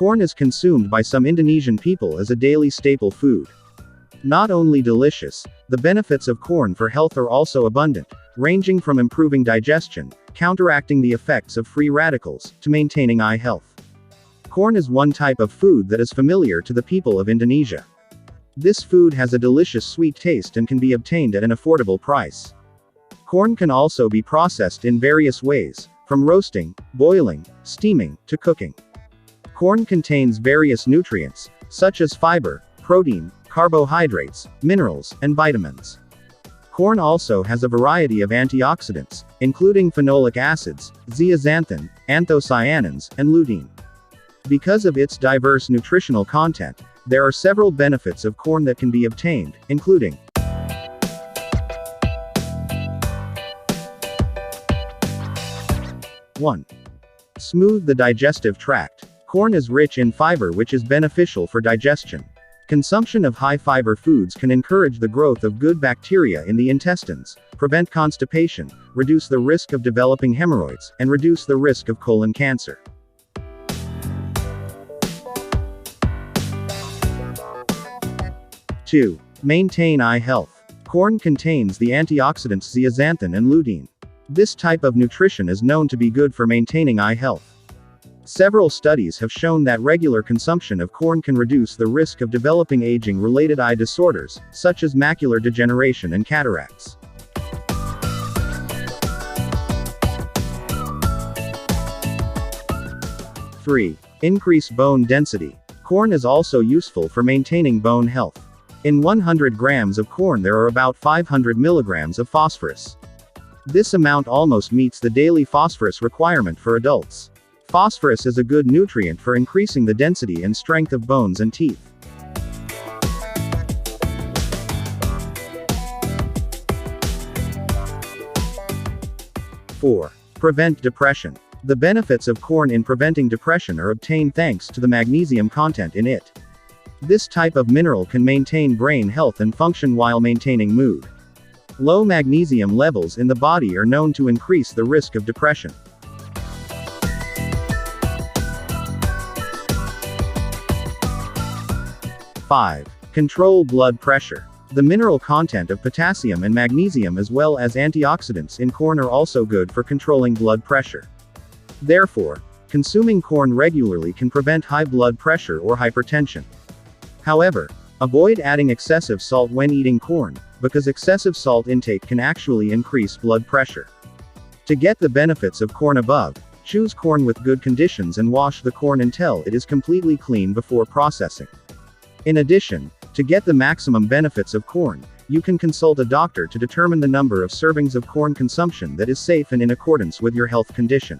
Corn is consumed by some Indonesian people as a daily staple food. Not only delicious, the benefits of corn for health are also abundant, ranging from improving digestion, counteracting the effects of free radicals, to maintaining eye health. Corn is one type of food that is familiar to the people of Indonesia. This food has a delicious sweet taste and can be obtained at an affordable price. Corn can also be processed in various ways, from roasting, boiling, steaming, to cooking. Corn contains various nutrients, such as fiber, protein, carbohydrates, minerals, and vitamins. Corn also has a variety of antioxidants, including phenolic acids, zeaxanthin, anthocyanins, and lutein. Because of its diverse nutritional content, there are several benefits of corn that can be obtained, including 1. Smooth the digestive tract. Corn is rich in fiber, which is beneficial for digestion. Consumption of high-fiber foods can encourage the growth of good bacteria in the intestines, prevent constipation, reduce the risk of developing hemorrhoids, and reduce the risk of colon cancer. 2. Maintain eye health. Corn contains the antioxidants zeaxanthin and lutein. This type of nutrition is known to be good for maintaining eye health. Several studies have shown that regular consumption of corn can reduce the risk of developing aging-related eye disorders, such as macular degeneration and cataracts. 3. Increase bone density. Corn is also useful for maintaining bone health. In 100 grams of corn there are about 500 milligrams of phosphorus. This amount almost meets the daily phosphorus requirement for adults. Phosphorus is a good nutrient for increasing the density and strength of bones and teeth. 4. Prevent depression. The benefits of corn in preventing depression are obtained thanks to the magnesium content in it. This type of mineral can maintain brain health and function while maintaining mood. Low magnesium levels in the body are known to increase the risk of depression. 5. Control blood pressure. The mineral content of potassium and magnesium as well as antioxidants in corn are also good for controlling blood pressure. Therefore, consuming corn regularly can prevent high blood pressure or hypertension. However, avoid adding excessive salt when eating corn, because excessive salt intake can actually increase blood pressure. To get the benefits of corn above, choose corn with good conditions and wash the corn until it is completely clean before processing. In addition, to get the maximum benefits of corn, you can consult a doctor to determine the number of servings of corn consumption that is safe and in accordance with your health condition.